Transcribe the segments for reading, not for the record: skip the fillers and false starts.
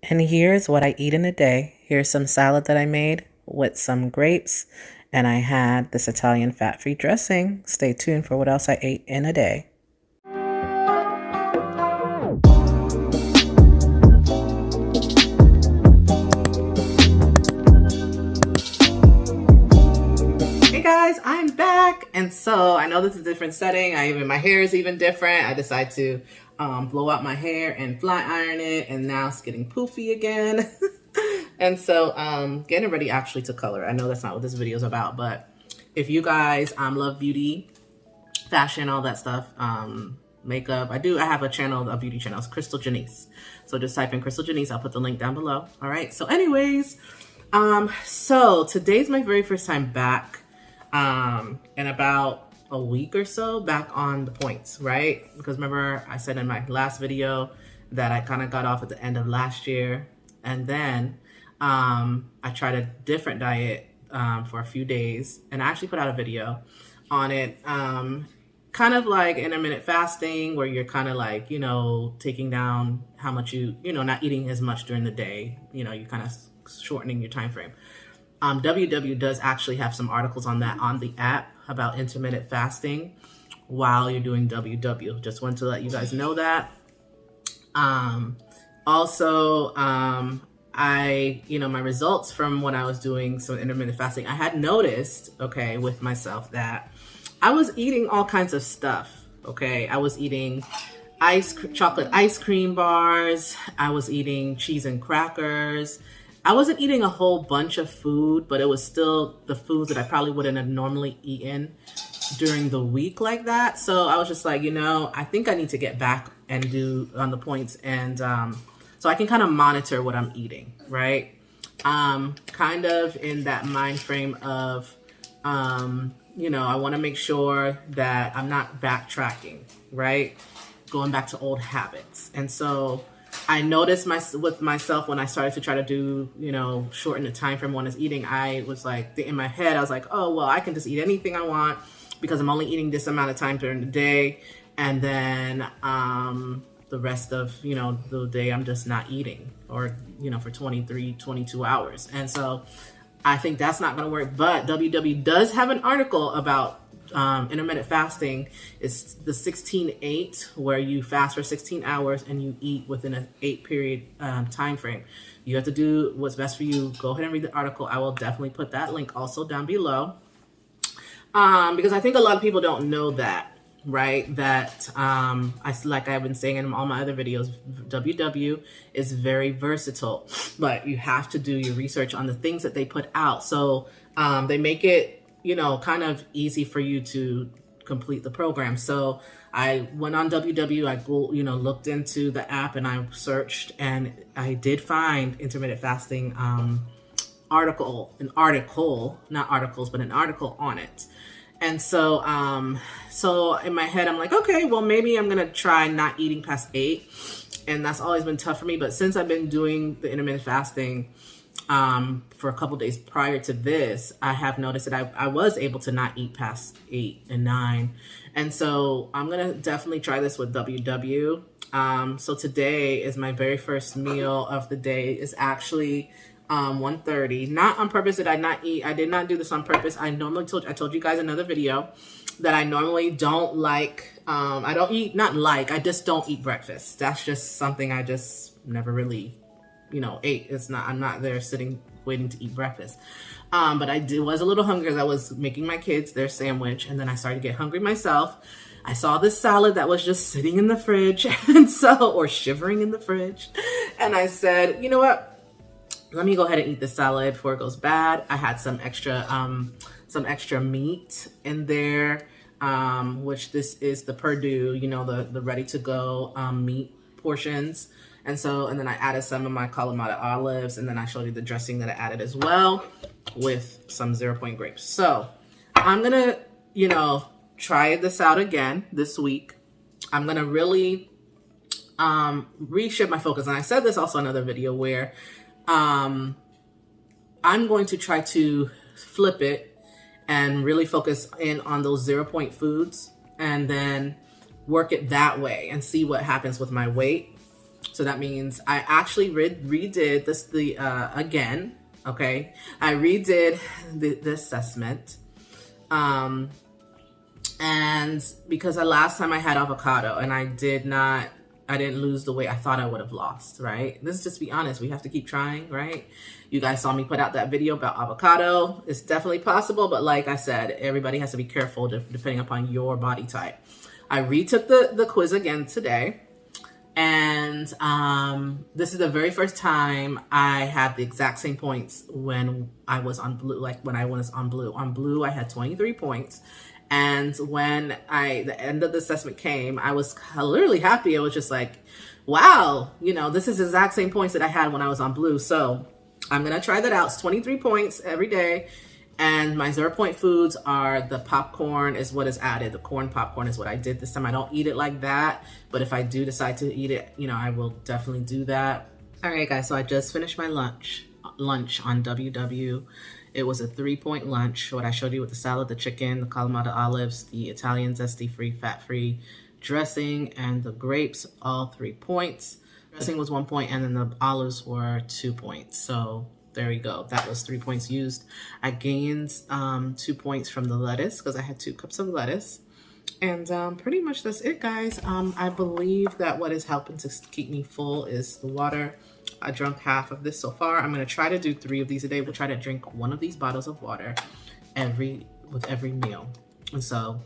And here's what I eat in a day. Here's some salad that I made with some grapes, and I had this Italian fat-free dressing. Stay tuned for what else I ate in a day. Hey guys, I'm back. And so I know this is a different setting. My hair is even different. I decided to blow out my hair and flat iron it, and now it's getting poofy again. And so getting ready actually to color. I know that's not what this video is about, but if you guys love beauty, fashion, all that stuff, makeup, I have a channel, a beauty channel. It's Crystal Janice. So just type in Crystal Janice. I'll put the link down below. All right. So anyways, so today's my very first time back in about a week or so back on the points, right? Because remember I said in my last video that I kind of got off at the end of last year, and then I tried a different diet for a few days, and I actually put out a video on it, kind of like intermittent fasting, where you're kind of like, you know, taking down how much you know, not eating as much during the day, you know, you kind of shortening your time frame. WW does actually have some articles on that on the app about intermittent fasting while you're doing WW. Just wanted to let you guys know that. Also, my results from when I was doing some intermittent fasting, I had noticed, okay, with myself that I was eating all kinds of stuff, okay? I was eating chocolate ice cream bars. I was eating cheese and crackers. I wasn't eating a whole bunch of food, but it was still the foods that I probably wouldn't have normally eaten during the week like that. So I was just like, you know, I think I need to get back and do on the points, and so I can kind of monitor what I'm eating, right? Kind of in that mind frame of, you know, I want to make sure that I'm not backtracking, right? Going back to old habits. And so I noticed with myself when I started to try to do, you know, shorten the time frame when I was eating, I was like, in my head, I was like, oh, well, I can just eat anything I want because I'm only eating this amount of time during the day. And then the rest of, you know, the day I'm just not eating, or, you know, for 23, 22 hours. And so I think that's not going to work. But WW does have an article about intermittent fasting. It's the 16-8, where you fast for 16 hours and you eat within an 8-period time frame. You have to do what's best for you. Go ahead and read the article. I will definitely put that link also down below, because I think a lot of people don't know that, right? That like I've been saying in all my other videos, WW is very versatile, but you have to do your research on the things that they put out. So they make it, you know, kind of easy for you to complete the program. So I went on WW, looked into the app, and I searched, and I did find intermittent fasting an article, not articles, but an article on it. And so, so in my head, I'm like, okay, well, maybe I'm going to try not eating past 8. And that's always been tough for me. But since I've been doing the intermittent fasting for a couple days prior to this, I have noticed that I was able to not eat past 8 and 9. And so I'm going to definitely try this with WW. So today is my very first meal of the day. Is actually 1:30. Not on purpose did I not eat. I did not do this on purpose. I told you guys in another video that I normally don't like, I just don't eat breakfast. That's just something I just never really, you know, ate. I'm not there sitting waiting to eat breakfast. But I was a little hungry because I was making my kids their sandwich, and then I started to get hungry myself. I saw this salad that was just sitting in the fridge, or shivering in the fridge. And I said, you know what? Let me go ahead and eat this salad before it goes bad. I had some extra meat in there, which this is the Purdue, you know, the ready to go meat portions. And then I added some of my Kalamata olives, and then I showed you the dressing that I added as well with some 0 point grapes. So I'm gonna, you know, try this out again this week. I'm gonna really reshift my focus. And I said this also in another video where I'm going to try to flip it and really focus in on those 0 point foods, and then work it that way and see what happens with my weight. So that means I actually redid this again. Okay, I redid the assessment, and because the last time I had avocado and I didn't lose the weight I thought I would have lost. Right? Let's just be honest. We have to keep trying. Right? You guys saw me put out that video about avocado. It's definitely possible, but like I said, everybody has to be careful depending upon your body type. I retook the quiz again today. And this is the very first time I had the exact same points when I was on blue, like when I was on blue. On blue, I had 23 points. And when the end of the assessment came, I was literally happy. I was just like, wow, you know, this is the exact same points that I had when I was on blue. So I'm going to try that out. It's 23 points every day. And my 0-point foods are the popcorn is what is added. The corn popcorn is what I did this time. I don't eat it like that, but if I do decide to eat it, you know, I will definitely do that. All right, guys, so I just finished my lunch on WW. It was a 3-point lunch. What I showed you with the salad, the chicken, the Kalamata olives, the Italian zesty-free, fat-free dressing, and the grapes, all 3 points. Dressing was 1 point, and then the olives were 2 points. So there you go. That was 3 points used. I gained 2 points from the lettuce because I had 2 cups of lettuce. And pretty much that's it, guys. I believe that what is helping to keep me full is the water. I drank half of this so far. I'm going to try to do 3 of these a day. We'll try to drink 1 of these bottles of water with every meal. And so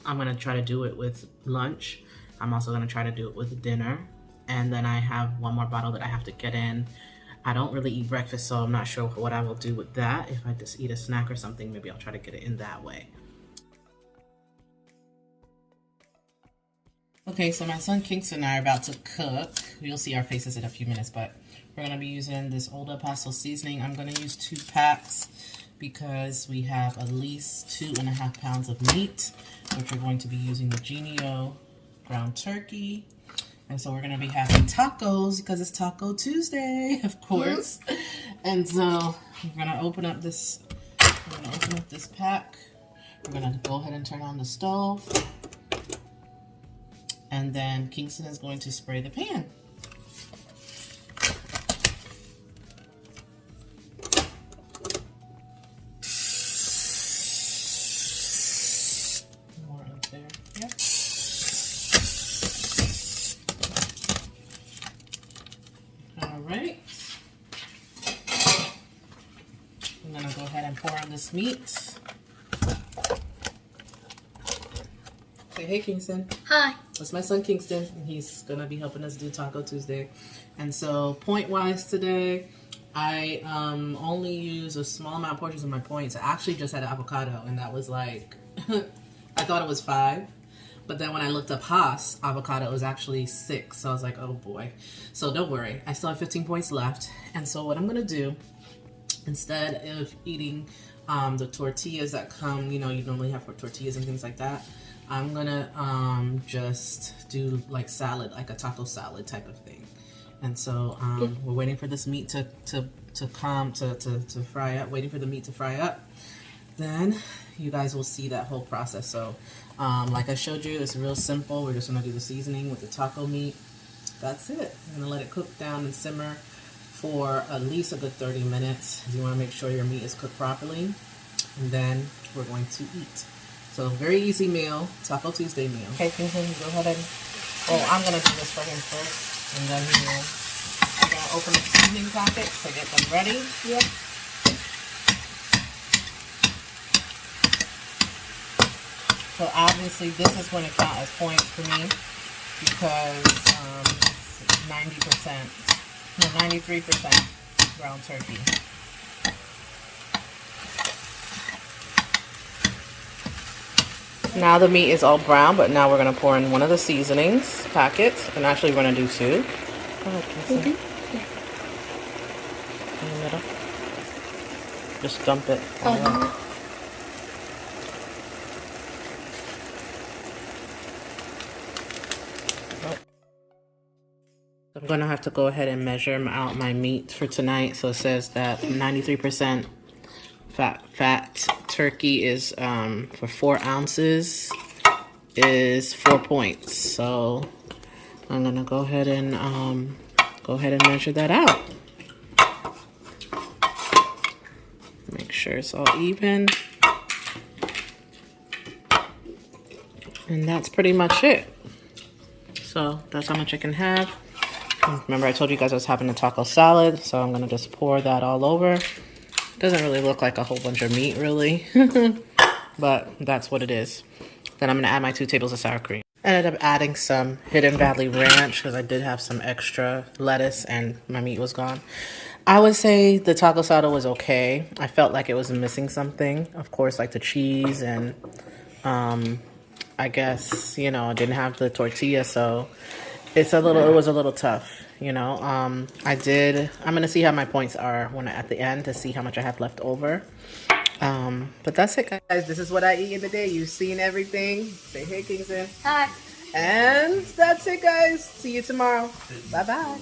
I'm going to try to do it with lunch. I'm also going to try to do it with dinner. And then I have 1 more bottle that I have to get in. I don't really eat breakfast, so I'm not sure what I will do with that. If I just eat a snack or something, maybe I'll try to get it in that way. Okay, so my son Kingston and I are about to cook. You'll see our faces in a few minutes, but we're going to be using this Old El Paso seasoning. I'm going to use 2 packs because we have at least 2.5 pounds of meat, which we're going to be using the Genio ground turkey. And so we're going to be having tacos because it's Taco Tuesday, of course. And so we're going to open up this pack. We're going to go ahead and turn on the stove. And then Kingston is going to spray the pan. More up there. Yep. Alright, I'm going to go ahead and pour on this meat. Say hey, Kingston. Hi. That's my son Kingston, and he's going to be helping us do Taco Tuesday. And so point-wise today, I only use a small amount of portions of my points. I actually just had an avocado, and that was like, I thought it was 5. But then when I looked up Haas, avocado was actually 6. So I was like, oh boy. So don't worry. I still have 15 points left. And so what I'm going to do, instead of eating the tortillas that come, you know, you normally have for tortillas and things like that, I'm going to just do like salad, like a taco salad type of thing. And so we're waiting for this meat to fry up, waiting for the meat to fry up. Then you guys will see that whole process. So like I showed you, it's real simple. We're just gonna do the seasoning with the taco meat. That's it. I'm gonna let it cook down and simmer for at least a good 30 minutes. You wanna make sure your meat is cooked properly. And then we're going to eat. So very easy meal, Taco Tuesday meal. Okay, Kingston, go ahead and, I'm gonna do this for him first. And then I'm gonna open the seasoning packets to get them ready. Yep. So obviously this is going to count as points for me because 93% ground turkey. Now the meat is all brown, but now we're going to pour in one of the seasonings packets, and actually we're going to do 2. Go ahead, Kingston. In the middle. Just dump it. I'm going to have to go ahead and measure out my meat for tonight. So it says that 93% fat turkey is for 4 ounces is 4 points. So I'm gonna go ahead and measure that out. Make sure it's all even. And that's pretty much it. So that's how much I can have. Remember I told you guys I was having a taco salad, so I'm gonna just pour that all over. Doesn't really look like a whole bunch of meat really, but that's what it is. Then I'm gonna add my 2 tablespoons of sour cream. I ended up adding some Hidden Valley Ranch because I did have some extra lettuce and my meat was gone. I would say the taco salad was okay. I felt like it was missing something. Of course, like the cheese and I guess, you know, I didn't have the tortilla, so it was a little tough, you know. I'm gonna see how my points are at the end to see how much I have left over. But that's it, guys. This is what I eat in the day. You've seen everything. Say hey, Kingston. Hi. And that's it, guys. See you tomorrow. Bye-bye.